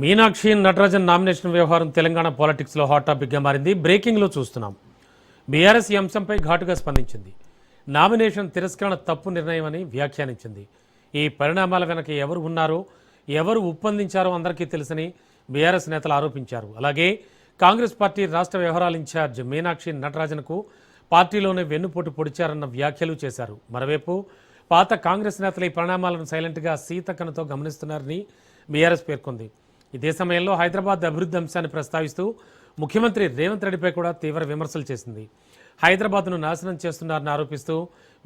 Meenakshi Natarajan nomination వ్యవహారం తెలంగాణ పాలిటిక్స్లో hot టాపిక్గా మారింది. బ్రేకింగ్లో చూస్తున్నాం. బీఆర్ఎస్ ఈ అంశంపై ఘాటుగా స్పందించింది. నామినేషన్ తిరస్కరణ తప్పు నిర్ణయమని వ్యాఖ్యానించింది. ఈ పరిణామాల వెనక ఎవరు ఉన్నారో, ఎవరు ఒప్పందించారో అందరికీ తెలుసని బీఆర్ఎస్ నేతలు ఆరోపించారు. అలాగే కాంగ్రెస్ పార్టీ రాష్ట్ర వ్యవహారాల ఇన్ఛార్జ్ మీనాక్షి నటరాజన్కు పార్టీలోనే వెన్నుపోటు పొడిచారన్న వ్యాఖ్యలు చేశారు. మరోవైపు పాత కాంగ్రెస్ నేతలు ఈ పరిణామాలను సైలెంట్గా సీతక్కనతో గమనిస్తున్నారని బీఆర్ఎస్ పేర్కొంది. ఇదే సమయంలో హైదరాబాద్ అభివృద్ధి అంశాన్ని ప్రస్తావిస్తూ ముఖ్యమంత్రి రేవంత్ రెడ్డిపై కూడా తీవ్ర విమర్శలు చేసింది. హైదరాబాద్ను నాశనం చేస్తున్నారని ఆరోపిస్తూ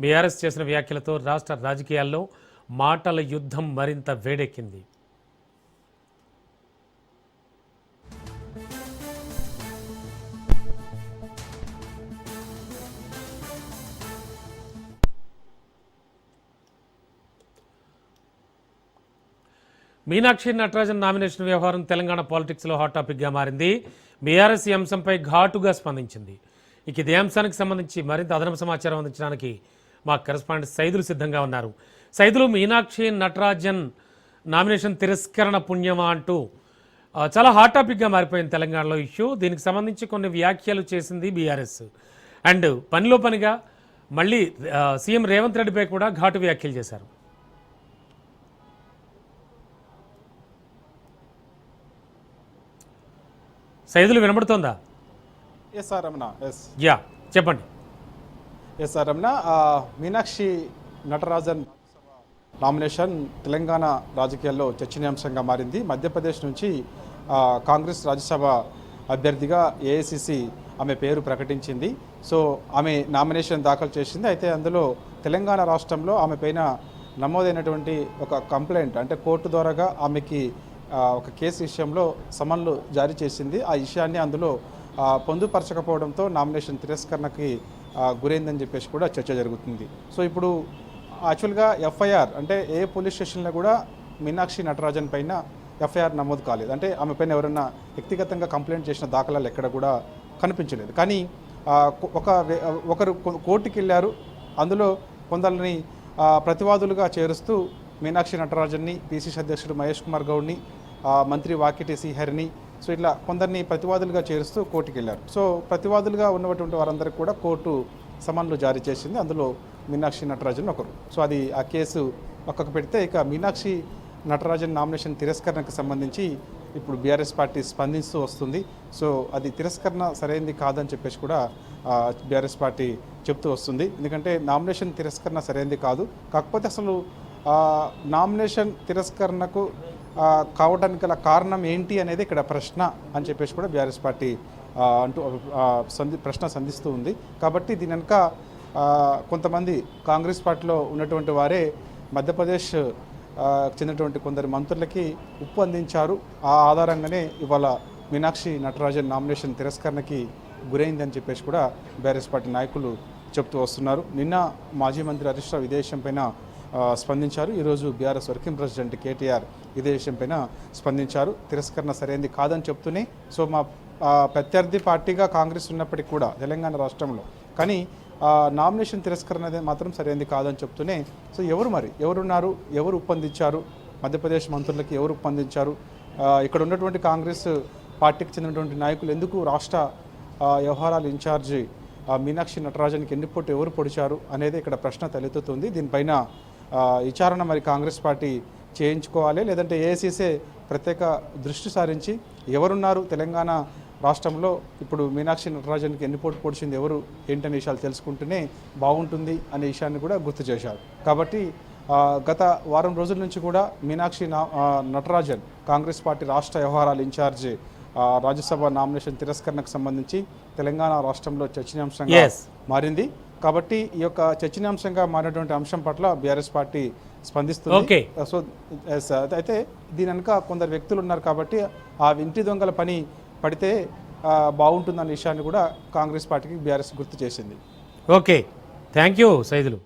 బీఆర్ఎస్ చేసిన వ్యాఖ్యలతో రాష్ట్ర రాజకీయాల్లో మాటల యుద్ధం మరింత వేడెక్కింది. మీనాక్షి నటరాజన్ నామినేషన్ వ్యవహారం తెలంగాణ పాలిటిక్స్లో హాట్ టాపిక్గా మారింది. బీఆర్ఎస్ ఈ అంశంపై ఘాటుగా స్పందించింది. ఇక ఇదే అంశానికి సంబంధించి మరింత అదనపు సమాచారం అందించడానికి మా కరెస్పాండెంట్ సైదులు సిద్ధంగా ఉన్నారు. సైదులు, మీనాక్షి నటరాజన్ నామినేషన్ తిరస్కరణ పుణ్యమా అంటూ చాలా హాట్ టాపిక్గా మారిపోయింది తెలంగాణలో ఇష్యూ. దీనికి సంబంధించి కొన్ని వ్యాఖ్యలు చేసింది బీఆర్ఎస్. అండ్ పనిలో పనిగా మళ్ళీ సీఎం రేవంత్ రెడ్డిపై కూడా ఘాటు వ్యాఖ్యలు చేశారు. సైదులు వినబడుతోందా? Yes sir Ramana. యా, చెప్పండి. Yes sir Ramana, Meenakshi Natarajan nomination Telangana రాజకీయాల్లో చర్చనీయాంశంగా మారింది. మధ్యప్రదేశ్ నుంచి కాంగ్రెస్ రాజ్యసభ అభ్యర్థిగా ఏఐసిసి ఆమె పేరు ప్రకటించింది. సో ఆమె నామినేషన్ దాఖలు చేసింది. అయితే అందులో తెలంగాణ రాష్ట్రంలో ఆమె పైన నమోదైనటువంటి ఒక కంప్లైంట్, అంటే కోర్టు ద్వారాగా ఆమెకి ఒక కేసు విషయంలో సమన్లు జారీ చేసింది. ఆ విషయాన్ని అందులో పొందుపరచకపోవడంతో నామినేషన్ తిరస్కరణకి గురైందని చెప్పేసి కూడా చర్చ జరుగుతుంది. సో ఇప్పుడు యాక్చువల్గా ఎఫ్ఐఆర్, అంటే ఏ పోలీస్ స్టేషన్లో కూడా మీనాక్షి నటరాజన్ పైన ఎఫ్ఐఆర్ నమోదు కాలేదు. అంటే ఆమె పైన ఎవరైనా వ్యక్తిగతంగా కంప్లైంట్ చేసిన దాఖలాలు ఎక్కడ కూడా కనిపించలేదు. కానీ ఒకరు కోర్టుకి వెళ్ళారు. అందులో కొందరిని ప్రతివాదులుగా చేరుస్తూ మీనాక్షి నటరాజన్ని, పిసిసి అధ్యక్షుడు మహేష్ కుమార్ గౌడ్ని, మంత్రి వాకిటి శ్రీహరిని, సో ఇట్లా కొందరిని ప్రతివాదులుగా చేరుస్తూ కోర్టుకి వెళ్ళారు. సో ప్రతివాదులుగా ఉన్నటువంటి వారందరికీ కూడా కోర్టు సమన్లు జారీ చేసింది. అందులో మీనాక్షి నటరాజన్ ఒకరు. సో అది ఆ కేసు పక్కకు పెడితే, ఇక మీనాక్షి నటరాజన్ నామినేషన్ తిరస్కరణకు సంబంధించి ఇప్పుడు బీఆర్ఎస్ పార్టీ స్పందిస్తూ వస్తుంది. సో అది తిరస్కరణ సరైనది కాదని చెప్పేసి కూడా బీఆర్ఎస్ పార్టీ చెప్తూ వస్తుంది. ఎందుకంటే నామినేషన్ తిరస్కరణ సరైనది కాదు. కాకపోతే అసలు నామినేషన్ తిరస్కరణకు కావడానికి గల కారణం ఏంటి అనేది ఇక్కడ ప్రశ్న అని చెప్పేసి కూడా బీఆర్ఎస్ పార్టీ ప్రశ్న సంధిస్తూ ఉంది. కాబట్టి దీని వెనుక కొంతమంది కాంగ్రెస్ పార్టీలో ఉన్నటువంటి వారే మధ్యప్రదేశ్ చెందినటువంటి కొందరు మంత్రులకి ఉప్పు అందించారు. ఆ ఆధారంగానే ఇవాళ మీనాక్షి నటరాజన్ నామినేషన్ తిరస్కరణకి గురైందని చెప్పేసి కూడా బీఆర్ఎస్ పార్టీ నాయకులు చెప్తూ వస్తున్నారు. నిన్న మాజీ మంత్రి హరీష్ రావు ఇదే విషయం పైన స్పందించారు. ఈరోజు బీఆర్ఎస్ వర్కింగ్ ప్రెసిడెంట్ కేటీఆర్ ఇదే విషయం పైన స్పందించారు. తిరస్కరణ సరైనది కాదని చెప్తూనే, సో మా ప్రత్యర్థి పార్టీగా కాంగ్రెస్ ఉన్నప్పటికీ కూడా తెలంగాణ రాష్ట్రంలో, కానీ నామినేషన్ తిరస్కరణ అనేది మాత్రం సరైనది కాదని చెప్తూనే, సో ఎవరున్నారు, ఎవరు ఒప్పందించారు, మధ్యప్రదేశ్ మంత్రులకి ఎవరు ఒప్పందించారు, ఇక్కడ ఉన్నటువంటి కాంగ్రెస్ పార్టీకి చెందినటువంటి నాయకులు ఎందుకు రాష్ట్ర వ్యవహారాల ఇన్ఛార్జి మీనాక్షి నటరాజన్కి ఎన్నిపోటు ఎవరు పొడిచారు అనేది ఇక్కడ ప్రశ్న తలెత్తుతుంది. దీనిపైన విచారణ మరి కాంగ్రెస్ పార్టీ చేయించుకోవాలి, లేదంటే ఏఐసీసీ ప్రత్యేక దృష్టి సారించి ఎవరున్నారు తెలంగాణ రాష్ట్రంలో, ఇప్పుడు మీనాక్షి నటరాజన్కి ఎన్నిపోటు పొడిచింది ఎవరు ఏంటనే విషయాలు తెలుసుకుంటూనే బాగుంటుంది అనే విషయాన్ని కూడా గుర్తు చేశారు. కాబట్టి గత వారం రోజుల నుంచి కూడా మీనాక్షి నటరాజన్ కాంగ్రెస్ పార్టీ రాష్ట్ర వ్యవహారాల ఇన్ఛార్జి రాజ్యసభ నామినేషన్ తిరస్కరణకు సంబంధించి తెలంగాణ రాష్ట్రంలో చర్చనీయాంశంగా మారింది. కాబట్టి ఈ యొక్క చర్చనీయాంశంగా మారినటువంటి అంశం పట్ల బీఆర్ఎస్ పార్టీ స్పందిస్తుంది. ఓకే. సో అయితే దీని వెనుక కొందరు వ్యక్తులు ఉన్నారు కాబట్టి ఆ ఇంటి దొంగల పని పడితే బాగుంటుందన్న విషయాన్ని కూడా కాంగ్రెస్ పార్టీకి బీఆర్ఎస్ గుర్తు చేసింది. Okay, thank you Saidulu.